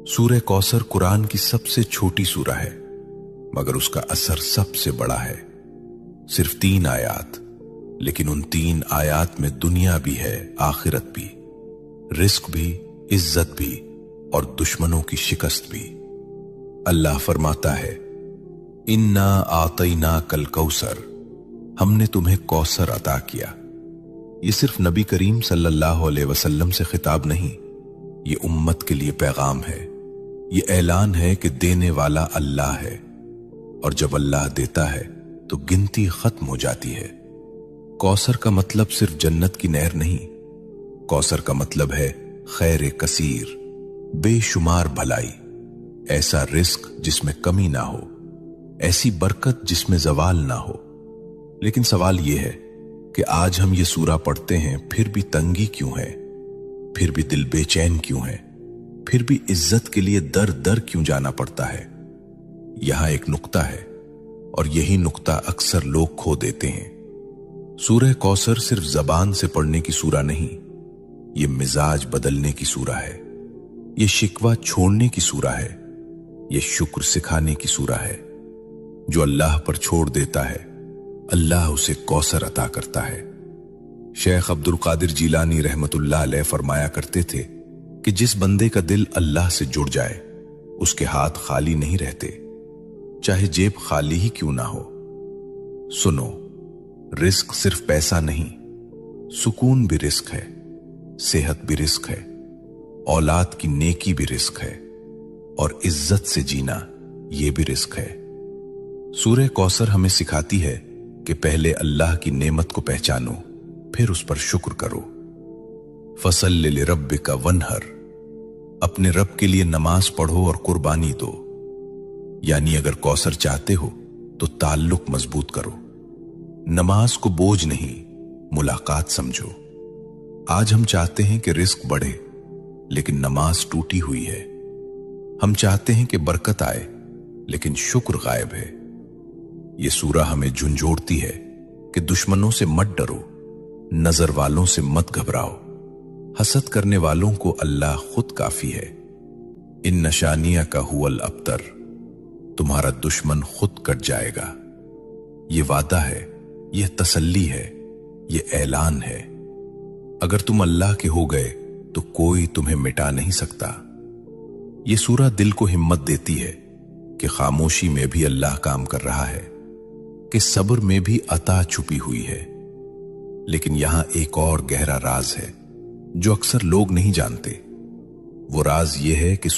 सूरह कौसर कुरान की सबसे छोटी सूरह है, मगर उसका असर सबसे बड़ा है। सिर्फ 3 आयात, लेकिन उन 3 आयात में दुनिया भी है, आखिरत भी, रिस्क भी, इज्जत भी और दुश्मनों की शिकस्त भी। अल्लाह फरमाता है, इन्ना आतैना कल कौसर, हमने तुम्हें कौसर अता किया। ये सिर्फ नबी करीम सल्लल्लाहु अलैहि वसल्लम से खिताब नहीं, ये उम्मत के लिए पैगाम है। ये ऐलान है कि देने वाला अल्लाह है, और जब अल्लाह देता है तो गिनती खत्म हो जाती है। कौसर का मतलब सिर्फ जन्नत की नहर नहीं, कौसर का मतलब है खैर कसीर, बेशुमार भलाई, ऐसा रिस्क जिसमें कमी ना हो, ऐसी बरकत जिसमें जवाल ना हो। लेकिन सवाल यह है कि आज हम ये सूरा पढ़ते हैं, फिर भी तंगी क्यों है, फिर भी दिल बेचैन क्यों है, फिर भी इज्जत के लिए दर दर क्यों जाना पड़ता है। यहां एक नुक्ता है, और यही नुक्ता अक्सर लोग खो देते हैं। सूरह कौसर सिर्फ जबान से पढ़ने की सूरा नहीं, ये मिजाज बदलने की सूरा है, ये शिकवा छोड़ने की सूरा है, ये शुक्र सिखाने की सूरा है। जो अल्लाह पर छोड़ देता है, अल्लाह उसे कौसर अता करता है। शेख अब्दुल कादिर जीलानी रहमतुल्लाह अलैह फरमाया करते थे कि जिस बंदे का दिल अल्लाह से जुड़ जाए, उसके हाथ खाली नहीं रहते, चाहे जेब खाली ही क्यों ना हो। सुनो, रिस्क सिर्फ पैसा नहीं, सुकून भी रिस्क है, सेहत भी रिस्क है, औलाद की नेकी भी रिस्क है, और इज्जत से जीना यह भी रिस्क है। सूरह कौसर हमें सिखाती है कि पहले अल्लाह की नेमत को पहचानो, फिर उस पर शुक्र करो। फसल्लि लिरब्बिका वन्हर, अपने रब के लिए नमाज पढ़ो और कुर्बानी दो। यानी अगर कौसर चाहते हो तो ताल्लुक मजबूत करो, नमाज को बोझ नहीं, मुलाकात समझो। आज हम चाहते हैं कि रिस्क बढ़े, लेकिन नमाज टूटी हुई है। हम चाहते हैं कि बरकत आए, लेकिन शुक्र गायब है। ये सूरा हमें झुंझोड़ती है कि दुश्मनों से मत डरो, नजर वालों से मत घबराओ, हसद करने वालों को अल्लाह खुद काफी है। इन नशानिया का हुवल अब्तर, तुम्हारा दुश्मन खुद कट जाएगा। ये वादा है, यह तसल्ली है, यह ऐलान है। अगर तुम अल्लाह के हो गए तो कोई तुम्हें मिटा नहीं सकता। यह सूरा दिल को हिम्मत देती है कि खामोशी में भी अल्लाह काम कर रहा है, कि सब्र में भी अता छुपी हुई है। लेकिन यहां एक और गहरा राज है जो अक्सर लोग नहीं जानते। वो राज ये है कि